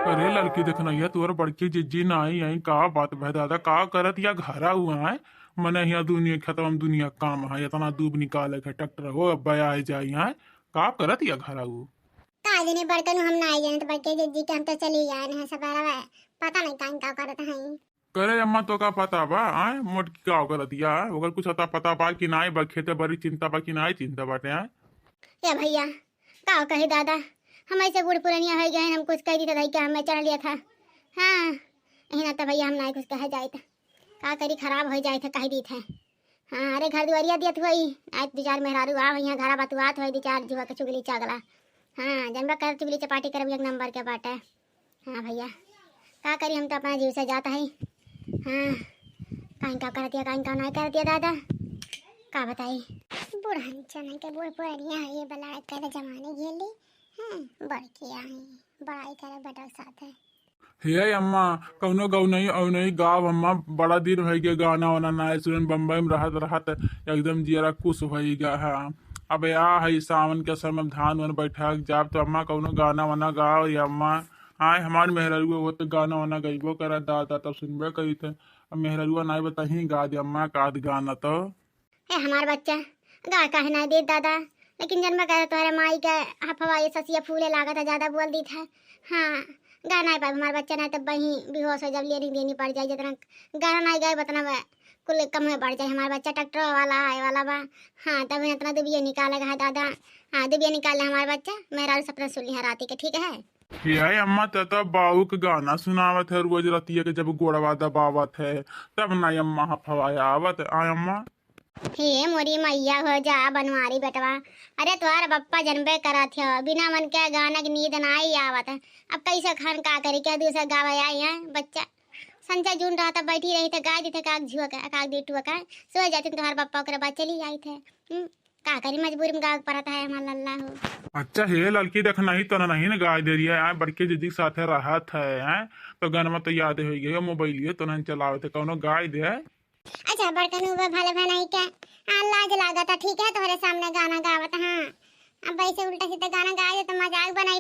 अरे लड़की देखना ये तोर बड़की जिज्जी ना आई यही का बात भै दादा का करत या घरा हुआ है मने यहाँ दुनिया खत्म दुनिया काम है इतना दूब निकाले के ट्रैक्टर हो अब बया जाई है का करत या घरा हु काज नहीं बर्तन हम ना आई जाने तो बड़के जिज्जी के हम तो चली जाए हैं सबारा पता नहीं काइन का करत हैं। करे अम्मा तो का पता बा आए मोट की का करत या अगर कुछ अता पता बा कि नाई बा खेते बड़ी चिंता बा कि नाई चिंता बाटे आए या भैया का कहे दादा हम ऐसे बूढ़ पुरानिया हो गए हम कुछ कह दी था क्या हमें चढ़ लिया था। हाँ यही ना तो भैया हम ना कुछ कह जाए था का करी खराब हो जाए था कह दी थे। हाँ अरे घर दुआरिया दियत हुई आज दो चार मेहरारू आ यहाँ घर बतुआत हुई दो चार जुआ के चुगली चगला। हाँ जनबा कर चुगली चपाटी कर एक नंबर के बाटे। हाँ भैया का करी हम तो अपना जीव से जाता है। हाँ कहीं का कर दिया कहीं का नहीं कर दिया दादा का बताई बुढ़ान चना के बूढ़ पुरानिया है ये बला कर जमाने गेली। हाँ बड़की आई बड़ाई करे बेटा साथ है। हे अम्मा कौनो गौ नहीं औ नहीं गाँव अम्मा बड़ा दिन हो गया गाना वाना ना सुन बम्बई में रहत रहत एकदम जियरा खुश हो गया है। अब या है सावन के समय धान वान बैठा जाब तो अम्मा कौनो गाना वाना गाओ या अम्मा आए हमार मेहररुआ वो तो गाना वाना गईबो करा दादा तब सुनबे करी थे अब मेहररुआ नहीं बताही गा दे अम्मा का गाना तो हमार बच्चा गा कहे ना दे दादा लेकिन जन्म कर तुम्हारे माई का हफवा ये ससिया फूले लागत है ज्यादा बोल दी था। हाँ गाना नहीं पाए हमारे बच्चा नहीं तब वहीं बेहोश हो जब लेनी देनी पड़ जाए जितना गाना नहीं गाए बतना कुल कम में बढ़ जाए हमारा बच्चा ट्रैक्टर वाला आए वाला बा। हाँ तब इतना दुबिया निकालेगा है दादा। हाँ दुबिया निकाल ले हमारा बच्चा मेरा सपना सुन लिया राती के ठीक है। ये अम्मा तो बाबू के गाना सुनावत है रोज रतिया के जब गोड़वा दबावत है तब ना अम्मा हफवाया आवत आय अम्मा हे मोरी मैया हो जा बनवारी बेटवा। अरे तुम्हारा बप्पा जनबे करा थे बिना मन के गाना की नींद ना ही आवत है। अब कैसे खान का करी क्या दूसरा गावा आई है बच्चा संचा जून रहा था बैठी रही थे गा दी थे काग झुआ का काग देटुआ का सो जाते तुम्हारे बप्पा के बाद चली आई थे। का करी मजबूरी में गाग पड़ता है हमारा लल्ला हो। अच्छा हे लड़की देखना ही तो नहीं ना गाय दे रही है बड़के दीदी के साथ रहत है तो गाना तो याद हो गई मोबाइल तो नहीं चलावे थे कौनो गाय दे। अच्छा बड़कन ऊपर भले भलाई क्या हाँ लाज लागा था ठीक है तुम्हारे सामने गाना गावत। हाँ अब वैसे उल्टा सीधा गाना गाए तो मजाक बनाई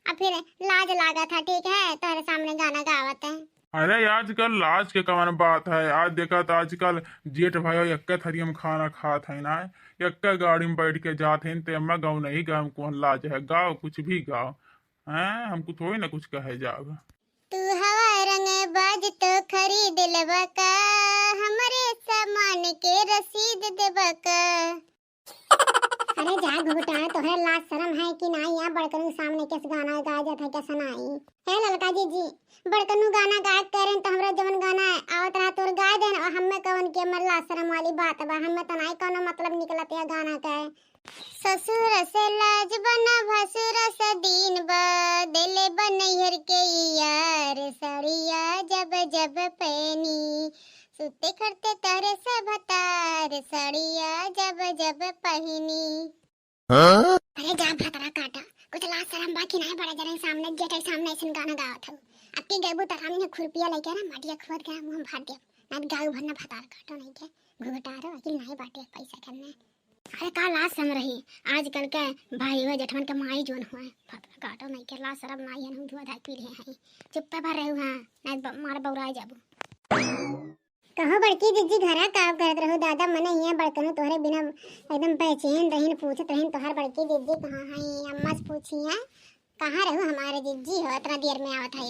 अब फिर लाज लागा था ठीक है तुम्हारे सामने गाना गावत है। अरे आजकल लाज के कवन बात है आज देखा तो आजकल जेठ भाई एक थरियम खाना खात है ना एक गाड़ी में बैठ के जाते हैं तो अम्मा गाँव नहीं गाँव कौन लाज है गाओ कुछ भी गाओ हैं हमको थोड़ी ना कुछ कहे जाओ। तू हवा रंग बाज तो खरीद लेबा का हमरे सामान के रसीद देबा का। अरे जा घुटा तोहरे लाज शर्म है कि नहीं यहाँ बड़कनू सामने कैसे गाना गा जाता है क्या सुनाई है ललका जी बड़कनू गाना गा करें तो हमरा जवन गाना आवत रहा तोर गा देन और हमें कवन के मर लाज शर्म वाली बात बा हमें तो नहीं कोनो मतलब निकलत है गाना का। ससुर से लाज बना भसुर से दीन बा दिले बनैहर के यार सड़िया जब जब पहनी सुते करते तारे से भतार सड़िया जब जब पहनी। अरे जा भतरा काटा कुछ लाज शर्म बाकी नहीं बड़ा जरा सामने जेठे सामने ऐसे गाना गावत हूँ अब की गैबू तरामी ने खुरपिया लेके ना माटिया खोद के मुंह फाड़ दिया ना गाऊ भरना भतार काटो नहीं के घुटारो अकिल नहीं बाटे पैसा करने। अरे का लाज सम रही आजकल के भाई हुए जेठवन के माई जोन हुए भतरा काटो नहीं के लाज शर्म नहीं हम धुआ धाई पी रहे हैं चुप पे भर रहे हां नहीं मार बौराए जाबू। कहो बड़की दीदी घरा काम करत रहो दादा मने यहाँ बड़कनो तोहरे बिना एकदम बेचैन रहीन पूछत रहीन तोहर बड़की दीदी कहाँ है अम्मा से पूछी है कहाँ रहो हमारे दीदी हो इतना देर में आवत है।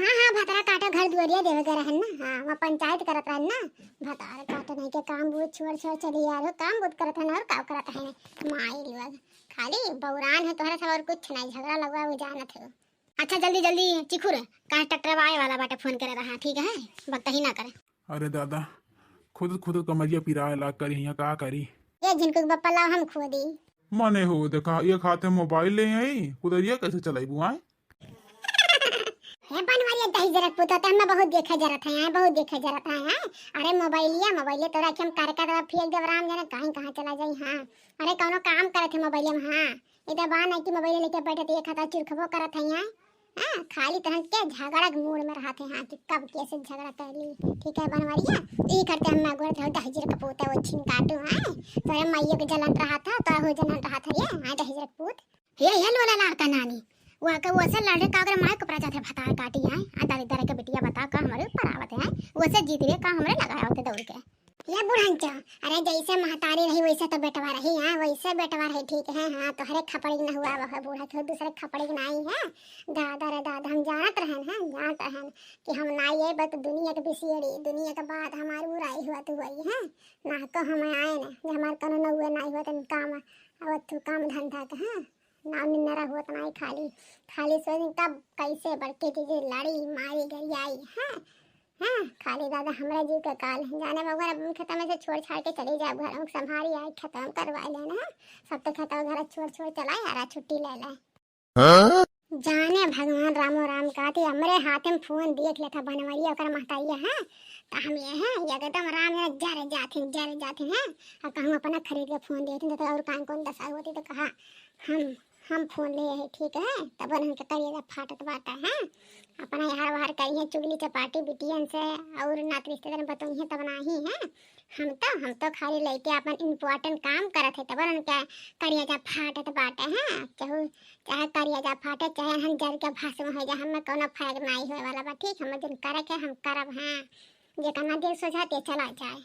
हाँ हाँ भतरा काटा घर दुआरिया देवे के रहन ना। हाँ वहाँ पंचायत करत रहन ना भतार काटा नहीं के काम बहुत छोड़ छोड़ चली यार काम बहुत करत है और काम करत है माई रिवाज खाली बौरान है तोहरा सब और कुछ नहीं झगड़ा लगवा वो जानत है। अच्छा जल्दी जल्दी चिखुर कहाँ ट्रैक्टर आए वाला बाटे फोन करे रहा ठीक है वक्त ही ना करे। अरे दादा खुद खुद कमरिया पिराए ला करी यहाँ का करी ये जिनको बप्पा लाओ हम खो दी मने हो देखा एक हाथ में मोबाइल ले आई कुदरिया कैसे चलाई बुआए है बनवारिया दही जरत पुता त हमें बहुत देखा जरत है बहुत देखा जरत है। अरे मोबाइल तो रखे हम कर का फेंक देव राम जाने कहां चला जाई। हाँ अरे कौनो काम करत है मोबाइल में। हाँ इधर बा नहीं कि मोबाइल लेके बैठे तो एक हाथ चिरखबो करत है यहाँ। हाँ खाली तरह के झगड़ा के मूड में रहते हैं। हाँ कि कब कैसे झगड़ा कर ली ठीक है बनवारिया ई करते हम गोड़ धो दही जरत पुता वो छिन काटू। हाँ तोरे मैया के जलन रहा था तो हो जलन रहा था ये हाँ दही जरत पुत ये लोला लड़का नानी वो के वो से लड़े का अगर माय कपड़ा जाते भता काटी है आ दादी दादा के बिटिया बता का हमारे ऊपर आवत है वो से जीत रे का हमरे लगाया होते दौड़ के ये बुढ़ांचा। अरे जैसे महतारी रही वैसे तो बेटवा रही है, वैसे बेटवा रही ठीक है। हाँ तो हरे खपड़ी न हुआ वह बूढ़ा तो दूसरे खपड़ी नहीं है। दादा रे दादा हम जानत रहन हैं, जानत रहन कि हम ना ये बत दुनिया के बिसियड़ी दुनिया के बाद हमारी बुराई हुआ तो वही है ना तो हम आए ना जब हमारे कनो न हुए नहीं हुआ तो काम अब तू काम धंधा का है ना निन्नरा हुआ तो नहीं खाली खाली सोच कब कैसे बढ़के चीज़ लड़ी मारी गई आई है। हाँ खाली दादा हमारा जीव का काल है जाने वगैरह खत्म से छोड़ छाड़ के चले जाओ घर संभारी आए खत्म करवा लेना सब तो खत्म घर छोड़ छोड़ चलाए यार छुट्टी ले ले जाने भगवान रामो राम का थी हमारे हाथ में फोन देख लेता बनवरिया कर महताइया है तो हम ये हैं ये एकदम राम जरे जाते हैं और कहूँ अपना खरीद के फोन देते तो और कौन दशा होती तो कहा हम फोन ले है ठीक है तब उनके करिएगा फाटत बाटा है अपना यार बाहर करिए चुगली चपाटी बिटियन से और नात रिश्तेदार बताइए तब नहीं है हम तो खाली लेके अपन इम्पोर्टेंट काम करत है तब उनके करिए जा फाटत बाटे हैं चाहे करिए जा फाटे चाहे हम जल के भाषण हो जा हमें कोनो फर्क नहीं होए वाला बा ठीक हम दिन करे के हम करब हैं जे कना दिल सोचाते चला जाए।